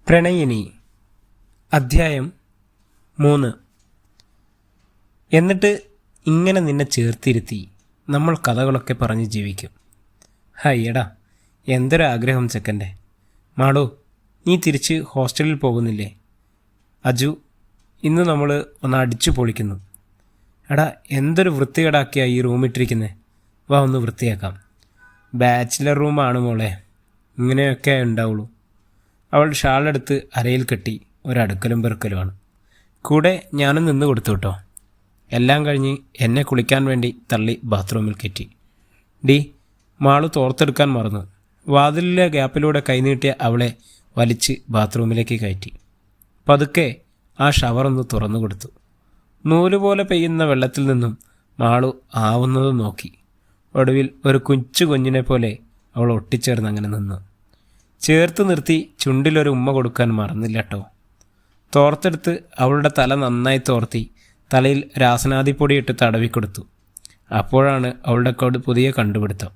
പ്രണയിനി അധ്യായം 3. എന്നിട്ട് ഇങ്ങനെ നിന്നെ ചേർത്തിരുത്തി നമ്മൾ കഥകളൊക്കെ പറഞ്ഞ് ജീവിക്കും. ഹയ്യടാ, എന്തൊരാഗ്രഹം ചെക്കൻ്റെ. മാളു, നീ തിരിച്ച് ഹോസ്റ്റലിൽ പോകുന്നില്ലേ? അജു, ഇന്ന് നമ്മൾ ഒന്ന് അടിച്ചു പൊളിക്കുന്നു. എടാ, എന്തൊരു വൃത്തികേടാക്കിയാ ഈ റൂമിട്ടിരിക്കുന്നത്. വാ, ഒന്ന് വൃത്തിയാക്കാം. ബാച്ചിലർ റൂമാണ് മോളെ, ഇങ്ങനെയൊക്കെ ഉണ്ടാവുള്ളൂ. അവൾ ഷാളെടുത്ത് അരയിൽ കെട്ടി ഒരടുക്കലും പെറുക്കലുമാണ്. കൂടെ ഞാനും നിന്ന് കൊടുത്തു കേട്ടോ. എല്ലാം കഴിഞ്ഞ് എന്നെ കുളിക്കാൻ വേണ്ടി തള്ളി ബാത്റൂമിൽ കയറ്റി. മാളു തോർത്തെടുക്കാൻ മറന്നു. വാതിലിലെ ഗ്യാപ്പിലൂടെ കൈനീട്ടിയ അവളെ വലിച്ച് ബാത്റൂമിലേക്ക് കയറ്റി. പതുക്കെ ആ ഷവറൊന്ന് തുറന്നു കൊടുത്തു. നൂലുപോലെ പെയ്യുന്ന വെള്ളത്തിൽ നിന്നും മാളു ആവുന്നത് നോക്കി. ഒടുവിൽ ഒരു കൊച്ചു കുഞ്ഞിനെ പോലെ അവൾ ഒട്ടിച്ചേർന്ന് അങ്ങനെ നിന്നു. ചേർത്ത് നിർത്തി ചുണ്ടിലൊരു ഉമ്മ കൊടുക്കാൻ മറന്നില്ല കേട്ടോ. തോർത്തെടുത്ത് അവളുടെ തല നന്നായി തോർത്തി തലയിൽ രാസനാദിപ്പൊടിയിട്ട് തടവിക്കൊടുത്തു. അപ്പോഴാണ് അവളുടെ പുതിയ കണ്ടുപിടുത്തം.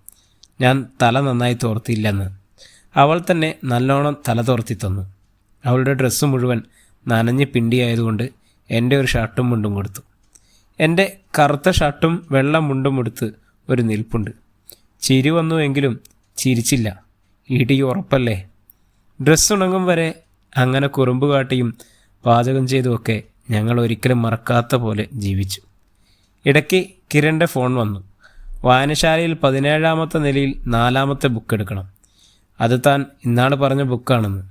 ഞാൻ തല നന്നായി തോർത്തിയില്ലെന്ന്. അവൾ തന്നെ നല്ലോണം തല തോർത്തി തന്നു. അവളുടെ ഡ്രസ്സ് മുഴുവൻ നനഞ്ഞ് പിണ്ടിയായതുകൊണ്ട് എൻ്റെ ഒരു ഷർട്ടും മുണ്ടും കൊടുത്തു. എൻ്റെ കറുത്ത ഷർട്ടും വെള്ള മുണ്ടും എടുത്ത് ഒരു നിൽപ്പുണ്ട്. ചിരി വന്നുവെങ്കിലും ചിരിച്ചില്ല. ഇടി ഉറപ്പല്ലേ. ഡ്രസ്സ് ഉണങ്ങും വരെ അങ്ങനെ കുറുമ്പ് കാട്ടിയും പാചകം ചെയ്തുമൊക്കെ ഞങ്ങൾ ഒരിക്കലും മറക്കാത്ത പോലെ ജീവിച്ചു. ഇടയ്ക്ക് കിരണിൻ്റെ ഫോൺ വന്നു. വായനശാലയിൽ 17ാമത്തെ നിലയിൽ 4ാമത്തെ ബുക്ക് എടുക്കണം. അത് താൻ ഇന്നാൾ പറഞ്ഞ ബുക്കാണെന്ന്.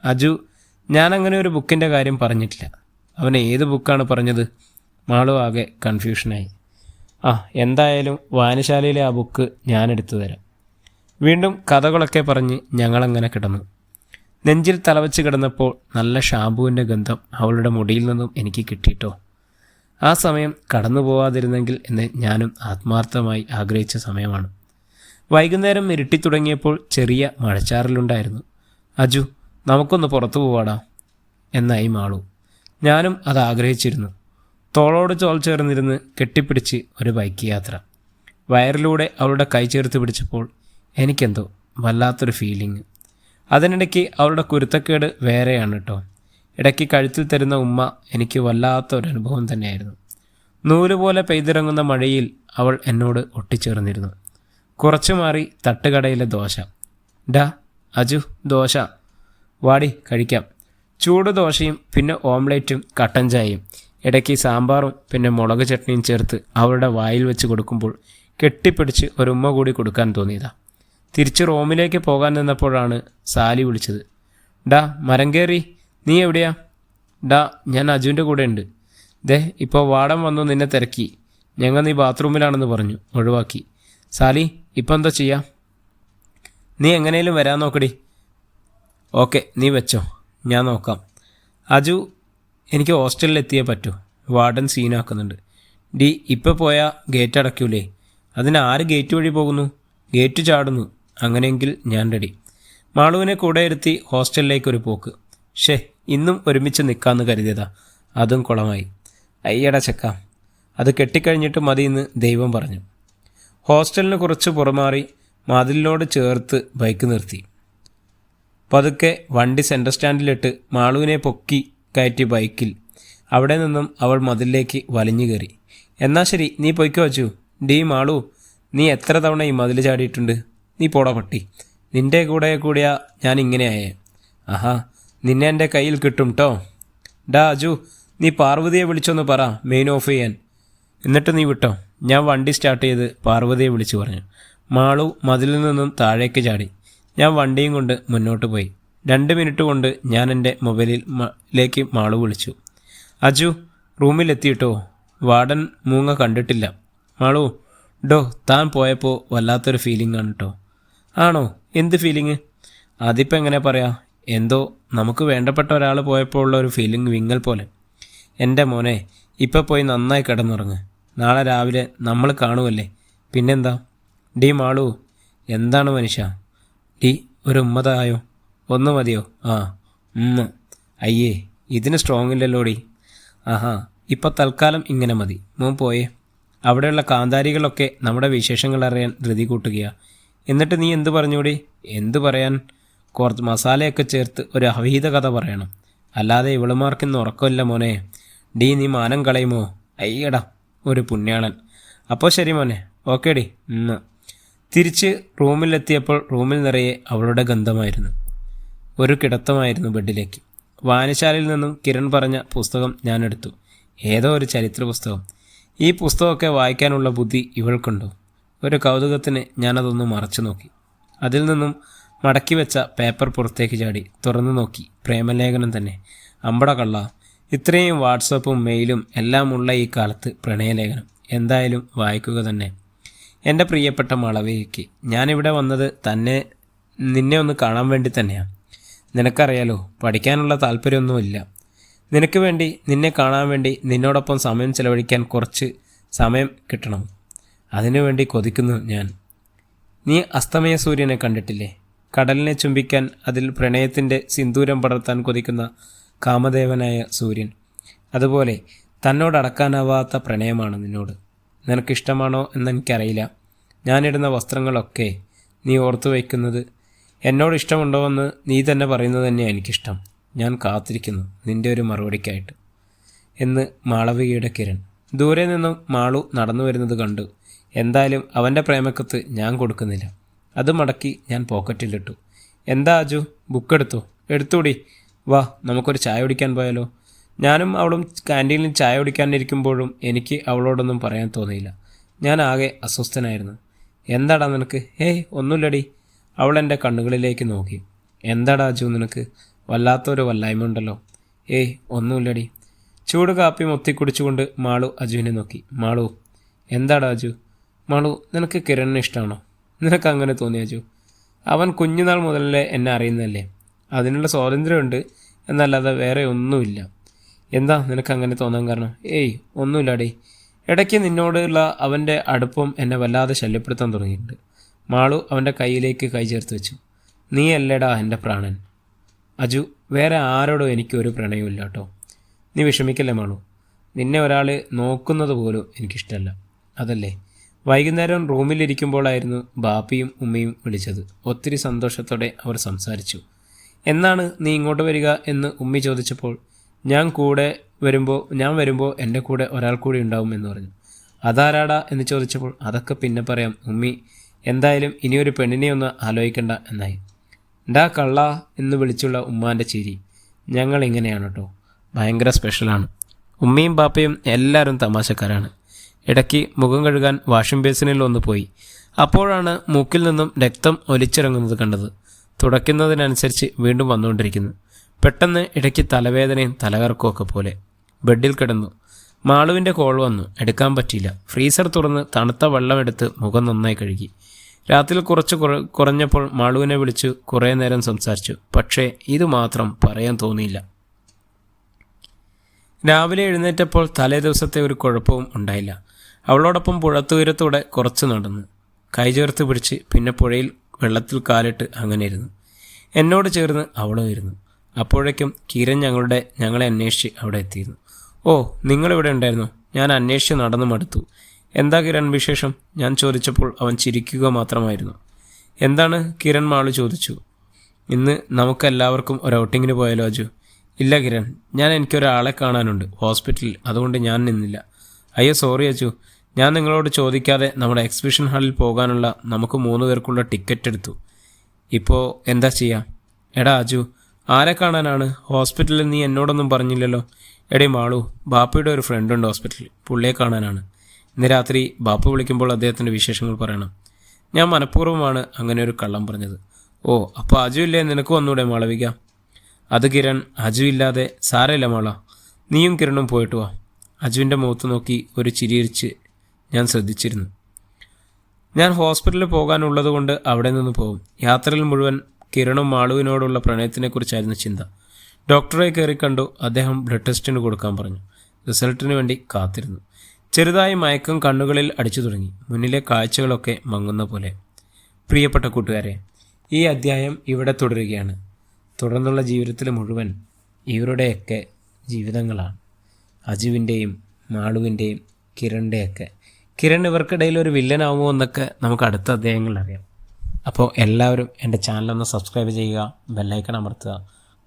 അജു, ഞാനങ്ങനെ ഒരു ബുക്കിൻ്റെ കാര്യം പറഞ്ഞിട്ടില്ല. അവൻ ഏത് ബുക്കാണ് പറഞ്ഞത്? മാളു ആകെ കൺഫ്യൂഷനായി. എന്തായാലും വായനശാലയിലെ ആ ബുക്ക് ഞാൻ എടുത്തു തരാം. വീണ്ടും കഥകളൊക്കെ പറഞ്ഞ് ഞങ്ങളങ്ങനെ കിടന്നു. നെഞ്ചിൽ തലവച്ച് കിടന്നപ്പോൾ നല്ല ഷാമ്പുവിൻ്റെ ഗന്ധം അവളുടെ മുടിയിൽ നിന്നും എനിക്ക് കിട്ടിയിട്ടോ. ആ സമയം കടന്നു പോവാതിരുന്നെങ്കിൽ എന്ന് ഞാനും ആത്മാർത്ഥമായി ആഗ്രഹിച്ച സമയമാണ്. വൈകുന്നേരം ഇരുട്ടി തുടങ്ങിയപ്പോൾ ചെറിയ മഴച്ചാറലുണ്ടായിരുന്നു. അജു, നമുക്കൊന്ന് പുറത്തു പോവാടാ എന്നായി മാളു. ഞാനും അത് ആഗ്രഹിച്ചിരുന്നു. തോളോട് തോൾ ചേർന്നിരുന്ന് കെട്ടിപ്പിടിച്ച് ഒരു ബൈക്ക് യാത്ര. വയറിലൂടെ അവളുടെ കൈ ചേർത്ത് പിടിച്ചപ്പോൾ എനിക്കെന്തോ വല്ലാത്തൊരു ഫീലിംഗ്. അതിനിടയ്ക്ക് അവളുടെ കുരുത്തക്കേട് വേറെയാണ് കേട്ടോ. ഇടയ്ക്ക് കഴുത്തിൽ തരുന്ന ഉമ്മ എനിക്ക് വല്ലാത്തൊരനുഭവം തന്നെയായിരുന്നു. നൂലുപോലെ പെയ്തിറങ്ങുന്ന മഴയിൽ അവൾ എന്നോട് ഒട്ടിച്ചേർന്നിരുന്നു. കുറച്ചു മാറി തട്ടുകടയിലെ ദോശ. അജു, ദോശ വാടി കഴിക്കാം. ചൂട് ദോശയും പിന്നെ ഓംലേറ്റും കട്ടൻ ചായയും ഇടയ്ക്ക് സാമ്പാറും പിന്നെ മുളക് ചട്നിയും ചേർത്ത് അവളുടെ വായിൽ വെച്ച് കൊടുക്കുമ്പോൾ കെട്ടിപ്പിടിച്ച് ഒരുമ്മ കൂടി കൊടുക്കാൻ തോന്നിയതാ. തിരിച്ച് റൂമിലേക്ക് പോകാൻ നിന്നപ്പോഴാണ് സാലി വിളിച്ചത്. മരം കയറി, നീ എവിടെയാ? ഞാൻ അജുവിൻ്റെ കൂടെ ഉണ്ട്. ഇപ്പോൾ വാടൻ വന്നു നിന്നെ തിരക്കി. ഞങ്ങൾ നീ ബാത്റൂമിലാണെന്ന് പറഞ്ഞു, ഒഴിവാക്കി. സാലി, ഇപ്പം എന്താ ചെയ്യാം? നീ എങ്ങനെയും വരാൻ നോക്കടി. ഓക്കെ, നീ വെച്ചോ, ഞാൻ നോക്കാം. അജു, എനിക്ക് ഹോസ്റ്റലിൽ എത്തിയേ പറ്റൂ. വാർഡൻ സീനാക്കുന്നുണ്ട്. ഇപ്പോൾ പോയാൽ ഗേറ്റ് അടയ്ക്കൂലേ? അതിന് ആര് ഗേറ്റ് വഴി പോകുന്നു? ഗേറ്റ് ചാടുന്നു. അങ്ങനെയെങ്കിൽ ഞാൻ റെഡി. മാളുവിനെ കൂടെ ഇരുത്തി ഹോസ്റ്റലിലേക്കൊരു പോക്ക്. ഇന്നും ഒരുമിച്ച് നിൽക്കാമെന്ന് കരുതിയതാ, അതും കുളമായി. അയ്യടാ ചെക്ക, അത് കെട്ടിക്കഴിഞ്ഞിട്ട് മതിയെന്ന് ദൈവം പറഞ്ഞു. ഹോസ്റ്റലിന് കുറച്ച് പുറമാറി മതിലിനോട് ചേർത്ത് ബൈക്ക് നിർത്തി. പതുക്കെ വണ്ടി സെൻറ്റർ സ്റ്റാൻഡിലിട്ട് മാളുവിനെ പൊക്കി കയറ്റി ബൈക്കിൽ. അവിടെ നിന്നും അവൾ മതിലിലേക്ക് വലിഞ്ഞു കയറി. എന്നാ ശരി, നീ പൊയ്ക്കോ അച്ചു. മാളു, നീ എത്ര തവണ ഈ മതിൽ ചാടിയിട്ടുണ്ട്? നീ പോടാ പട്ടി. നിൻ്റെ കൂടെയാ ഞാൻ ഇങ്ങനെയായേ. നിന്നെ എൻ്റെ കയ്യിൽ കിട്ടും ട്ടോ. അജു, നീ പാർവതിയെ വിളിച്ചൊന്ന് പറ മെയിൻ ഓഫ് ചെയ്യാൻ. എന്നിട്ട് നീ വിട്ടോ. ഞാൻ വണ്ടി സ്റ്റാർട്ട് ചെയ്ത് പാർവതിയെ വിളിച്ചു പറഞ്ഞു. മാളു മതിലിൽ നിന്നും താഴേക്ക് ചാടി. ഞാൻ വണ്ടിയും കൊണ്ട് മുന്നോട്ട് പോയി. 2 മിനിറ്റ് കൊണ്ട് ഞാൻ എൻ്റെ മൊബൈലിലേക്ക് മാളു വിളിച്ചു. അജു, റൂമിലെത്തിയിട്ടോ. വാർഡൻ മൂങ്ങ കണ്ടിട്ടില്ല. മാളു, താൻ പോയപ്പോൾ വല്ലാത്തൊരു ഫീലിംഗ് ആണ് കേട്ടോ. ആണോ? എന്ത് ഫീലിംഗ്? അതിപ്പോൾ എങ്ങനെ പറയാം, എന്തോ നമുക്ക് വേണ്ടപ്പെട്ട ഒരാൾ പോയപ്പോൾ ഉള്ള ഒരു ഫീലിംഗ്, വിങ്ങൽ പോലെ. എൻ്റെ മോനെ, ഇപ്പോൾ പോയി നന്നായി കിടന്നുറങ്ങ്. നാളെ രാവിലെ നമ്മൾ കാണുമല്ലേ. പിന്നെന്താ? മാളു, എന്താണ് മനുഷ്യ? ഒരു ഉമ്മതായോ? ഒന്ന് മതിയോ? അയ്യേ, ഇതിന് സ്ട്രോങ് ഇല്ലല്ലോടി. ഇപ്പോൾ തൽക്കാലം ഇങ്ങനെ മതി. മോൻ പോയേ. അവിടെയുള്ള കാന്താരികളൊക്കെ നമ്മുടെ വിശേഷങ്ങൾ അറിയാൻ ധൃതി കൂട്ടുകയാണ്. എന്നിട്ട് നീ എന്ത് പറഞ്ഞൂടി? എന്തു പറയാൻ? കുറച്ച് മസാലയൊക്കെ ചേർത്ത് ഒരു അവീത കഥ പറയണം. അല്ലാതെ ഇവളുമാർക്കിന്ന് ഉറക്കമില്ല മോനെ. ഡീ നീ മാനം കളയുമോ? അയ്യടാ ഒരു പുണ്യാളൻ. അപ്പോൾ ശരി മോനെ, ഓക്കെ ഡി. തിരിച്ച് റൂമിലെത്തിയപ്പോൾ റൂമിൽ നിറയെ അവളുടെ ഗന്ധമായിരുന്നു. ഒരു കിടത്തമായിരുന്നു ബെഡിലേക്ക്. വായനശാലയിൽ നിന്നും കിരൺ പറഞ്ഞ പുസ്തകം ഞാൻ എടുത്തു. ഏതോ ഒരു ചരിത്ര പുസ്തകം. ഈ പുസ്തകമൊക്കെ വായിക്കാനുള്ള ബുദ്ധി ഇവൾക്കുണ്ടോ? ഒരു കൗതുകത്തിന് ഞാനതൊന്ന് മറച്ചു നോക്കി. അതിൽ നിന്നും മടക്കി വെച്ച പേപ്പർ പുറത്തേക്ക് ചാടി തുറന്നു നോക്കി. പ്രേമലേഖനം തന്നെ. അമ്പട കള്ള, ഇത്രയും വാട്സപ്പും മെയിലും എല്ലാം ഉള്ള ഈ കാലത്ത് പ്രണയലേഖനം എന്തായാലും വായിക്കുക തന്നെ. എൻ്റെ പ്രിയപ്പെട്ട മാളവികയ്ക്ക്, ഞാനിവിടെ വന്നത് നിന്നെ ഒന്ന് കാണാൻ വേണ്ടി തന്നെയാണ്. നിനക്കറിയാലോ, പഠിക്കാനുള്ള താല്പര്യമൊന്നുമില്ല. നിനക്ക് വേണ്ടി, നിന്നെ കാണാൻ വേണ്ടി, നിന്നോടൊപ്പം സമയം ചെലവഴിക്കാൻ കുറച്ച് സമയം കിട്ടണം. അതിനുവേണ്ടി കൊതിക്കുന്നു ഞാൻ. നീ അസ്തമയ സൂര്യനെ കണ്ടിട്ടില്ലേ? കടലിനെ ചുംബിക്കാൻ, അതിൽ പ്രണയത്തിൻ്റെ സിന്ദൂരം പടർത്താൻ കൊതിക്കുന്ന കാമദേവനായ സൂര്യൻ. അതുപോലെ തന്നോടടക്കാനാവാത്ത പ്രണയമാണ് നിന്നോട്. നിനക്കിഷ്ടമാണോ എന്നെനിക്കറിയില്ല. ഞാനിടുന്ന വസ്ത്രങ്ങളൊക്കെ നീ ഓർത്തു വയ്ക്കുന്നത്. എന്നോട് ഇഷ്ടമുണ്ടോ എന്ന് നീ തന്നെ പറയുന്നത് തന്നെയാണ് എനിക്കിഷ്ടം. ഞാൻ കാത്തിരിക്കുന്നു നിൻ്റെ ഒരു മറുപടിക്കായിട്ട് എന്ന് മാളവികയുടെ കിരൺ. ദൂരെ നിന്നും മാളു നടന്നു വരുന്നത് കണ്ടു. എന്തായാലും അവൻ്റെ പ്രേമക്കത്ത് ഞാൻ കൊടുക്കുന്നില്ല. അത് മടക്കി ഞാൻ പോക്കറ്റിലിട്ടു. എന്താ അജു, ബുക്കെടുത്തോ? എടുത്തൂടി. വാ, നമുക്കൊരു ചായ കുടിക്കാൻ പോയാലോ? ഞാനും അവളും ക്യാൻറ്റീനിൽ ചായ കുടിക്കാനിരിക്കുമ്പോഴും എനിക്ക് അവളോടൊന്നും പറയാൻ തോന്നിയില്ല. ഞാൻ ആകെ അസ്വസ്ഥനായിരുന്നു. എന്താടാ നിനക്ക്? ഏയ് ഒന്നുമില്ലടി. അവൾ എൻ്റെ കണ്ണുകളിലേക്ക് നോക്കി. എന്താടാ അജു നിനക്ക്? വല്ലാത്തൊരു വല്ലായ്മ ഉണ്ടല്ലോ. ഏയ് ഒന്നുമില്ലടി. ചൂട് കാപ്പി മൊത്തിക്കുടിച്ചുകൊണ്ട് മാളു അജുവിനെ നോക്കി. മാളു, എന്താടാ അജു? മാളു, നിനക്ക് കിരണിനെ ഇഷ്ടമാണോ? നിനക്ക് അങ്ങനെ തോന്നി അജു? അവൻ കുഞ്ഞുനാൾ മുതലേ എന്നെ അറിയുന്നതല്ലേ. അതിനുള്ള സ്വാതന്ത്ര്യമുണ്ട് എന്നല്ലാതെ വേറെ ഒന്നുമില്ല. എന്താ നിനക്ക് അങ്ങനെ തോന്നാൻ കാരണം? ഏയ് ഒന്നുമില്ലാടി. ഇടയ്ക്ക് നിന്നോടുള്ള അവൻ്റെ അടുപ്പം എന്നെ വല്ലാതെ ശല്യപ്പെടുത്താൻ തുടങ്ങിയിട്ടുണ്ട്. മാളു അവൻ്റെ കയ്യിലേക്ക് കൈ ചേർത്ത് വെച്ചു. നീ അല്ലേടാ എൻ്റെ പ്രാണൻ. അജു, വേറെ ആരോടും എനിക്കൊരു പ്രണയമില്ല കേട്ടോ. നീ വിഷമിക്കല്ലേ മാളു. നിന്നെ ഒരാൾ നോക്കുന്നത് പോലും എനിക്കിഷ്ടമല്ല. അതല്ലേ? വൈകുന്നേരം റൂമിലിരിക്കുമ്പോഴായിരുന്നു ബാപ്പിയും ഉമ്മയും വിളിച്ചത്. ഒത്തിരി സന്തോഷത്തോടെ അവർ സംസാരിച്ചു. എന്നാണ് നീ ഇങ്ങോട്ട് വരിക എന്ന് ഉമ്മി ചോദിച്ചപ്പോൾ ഞാൻ വരുമ്പോൾ എൻ്റെ കൂടെ ഒരാൾ കൂടി ഉണ്ടാവും എന്ന് പറഞ്ഞു. അതാരാടാ എന്ന് ചോദിച്ചപ്പോൾ അതൊക്കെ പിന്നെ പറയാം ഉമ്മി. എന്തായാലും ഇനിയൊരു പെണ്ണിനെ ഒന്ന് ആലോചിക്കണ്ട എന്നായി. ഡാ കള്ള എന്ന് വിളിച്ചുള്ള ഉമ്മാൻ്റെ ചിരി. ഞങ്ങൾ ഇങ്ങനെയാണ് കേട്ടോ, ഭയങ്കര സ്പെഷ്യലാണ്. ഉമ്മയും ബാപ്പയും എല്ലാവരും തമാശക്കാരാണ്. ഇടയ്ക്ക് മുഖം കഴുകാൻ വാഷിംഗ് ബേസിനിൽ ഒന്ന് പോയി. അപ്പോഴാണ് മൂക്കിൽ നിന്നും രക്തം ഒലിച്ചിറങ്ങുന്നത് കണ്ടത്. തുടയ്ക്കുന്നതിനനുസരിച്ച് വീണ്ടും വന്നുകൊണ്ടിരിക്കുന്നു. പെട്ടെന്ന് ഇടയ്ക്ക് തലവേദനയും തലകറക്കവും ഒക്കെ പോലെ. ബെഡിൽ കിടന്നു. മാളുവിൻ്റെ കോൾ വന്നു. എടുക്കാൻ പറ്റിയില്ല. ഫ്രീസർ തുറന്ന് തണുത്ത വെള്ളമെടുത്ത് മുഖം നന്നായി കഴുകി. രാത്രി കുറഞ്ഞപ്പോൾ മാളുവിനെ വിളിച്ചു കുറേ നേരം സംസാരിച്ചു. പക്ഷേ ഇത് മാത്രം പറയാൻ തോന്നിയില്ല. രാവിലെ എഴുന്നേറ്റപ്പോൾ തലേ ദിവസത്തെ ഒരു കുഴപ്പവും ഉണ്ടായില്ല. അവളോടൊപ്പം പുഴത്തുയരത്തൂടെ കുറച്ച് നടന്നു. കൈ ചേർത്ത് പിടിച്ച് പിന്നെ പുഴയിൽ വെള്ളത്തിൽ കാലിട്ട് അങ്ങനെ ഇരുന്നു. എന്നോട് ചേർന്ന് അവളും ഇരുന്നു. അപ്പോഴേക്കും കിരൺ ഞങ്ങളെ അന്വേഷിച്ച് അവിടെ എത്തിയിരുന്നു. ഓ, നിങ്ങളിവിടെ ഉണ്ടായിരുന്നു? ഞാൻ അന്വേഷിച്ച് നടന്നു മടുത്തു. എന്താ കിരൺ വിശേഷം? ഞാൻ ചോദിച്ചപ്പോൾ അവൻ ചിരിക്കുക മാത്രമായിരുന്നു. എന്താണ് കിരൺ? മാളു ചോദിച്ചു. ഇന്ന് നമുക്കെല്ലാവർക്കും ഒരു ഔട്ടിങ്ങിന് പോയാലോ അജു? ഇല്ല കിരൺ, എനിക്കൊരാളെ കാണാനുണ്ട് ഹോസ്പിറ്റലിൽ, അതുകൊണ്ട് ഞാൻ നിന്നില്ല. അയ്യോ സോറി അജു, ഞാൻ നിങ്ങളോട് ചോദിക്കാതെ നമ്മുടെ എക്സിബിഷൻ ഹാളിൽ പോകാനുള്ള നമുക്ക് 3 പേർക്കുള്ള ടിക്കറ്റ് എടുത്തു. ഇപ്പോൾ എന്താ ചെയ്യുക? എടാ അജു, ആരെ കാണാനാണ്? ഹോസ്പിറ്റലിൽ നീ എന്നോടൊന്നും പറഞ്ഞില്ലല്ലോ. എടേ മാളു, ബാപ്പയുടെ ഒരു ഫ്രണ്ടുണ്ട് ഹോസ്പിറ്റലിൽ, പുള്ളിയെ കാണാനാണ്. ഇന്ന് രാത്രി ബാപ്പ വിളിക്കുമ്പോൾ അദ്ദേഹത്തിൻ്റെ വിശേഷങ്ങൾ പറയണം. ഞാൻ മനഃപൂർവ്വമാണ് അങ്ങനെ ഒരു കള്ളം പറഞ്ഞത്. ഓ, അപ്പോൾ അജു ഇല്ലേ? നിനക്ക് വന്നൂടെ മാളവിക? അത് കിരൺ, അജു ഇല്ലാതെ സാരമില്ല മാള, നീയും കിരണും പോയിട്ട് വാ. അജുവിൻ്റെ മുഖത്ത് നോക്കി ഒരു ചിരിയിരിച്ച് ഞാൻ ശ്രദ്ധിച്ചിരുന്നു. ഞാൻ ഹോസ്പിറ്റലിൽ പോകാനുള്ളത് കൊണ്ട് അവിടെ നിന്ന് പോകും. യാത്രയിൽ മുഴുവൻ കിരണും മാളുവിനോടുള്ള പ്രണയത്തിനെക്കുറിച്ചായിരുന്നു ചിന്ത. ഡോക്ടറെ കയറി കണ്ടു. അദ്ദേഹം ബ്ലഡ് ടെസ്റ്റിന് കൊടുക്കാൻ പറഞ്ഞു. റിസൾട്ടിന് വേണ്ടി കാത്തിരുന്നു. ചെറുതായി മയക്കം കണ്ണുകളിൽ അടിച്ചു തുടങ്ങി. മുന്നിലെ കാഴ്ചകളൊക്കെ മങ്ങുന്ന പോലെ. പ്രിയപ്പെട്ട കൂട്ടുകാരെ, ഈ അധ്യായം ഇവിടെ തുടരുകയാണ്. തുടർന്നുള്ള ജീവിതത്തിൽ മുഴുവൻ ഇവരുടെയൊക്കെ ജീവിതങ്ങളാണ്. അജുവിൻ്റെയും മാളുവിൻ്റെയും കിരണിൻ്റെയൊക്കെ. കിരൺ ഇവർക്കിടയിൽ ഒരു വില്ലനാവുമോ എന്നൊക്കെ നമുക്ക് അടുത്ത അധ്യായങ്ങളിൽ അറിയാം. അപ്പോൾ എല്ലാവരും എൻ്റെ ചാനലൊന്ന് സബ്സ്ക്രൈബ് ചെയ്യുക, ബെല്ലൈക്കൺ അമർത്തുക,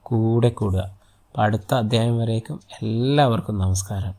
കൂടെ കൂടുക. അപ്പോൾ അടുത്ത അധ്യായം വരേക്കും എല്ലാവർക്കും നമസ്കാരം.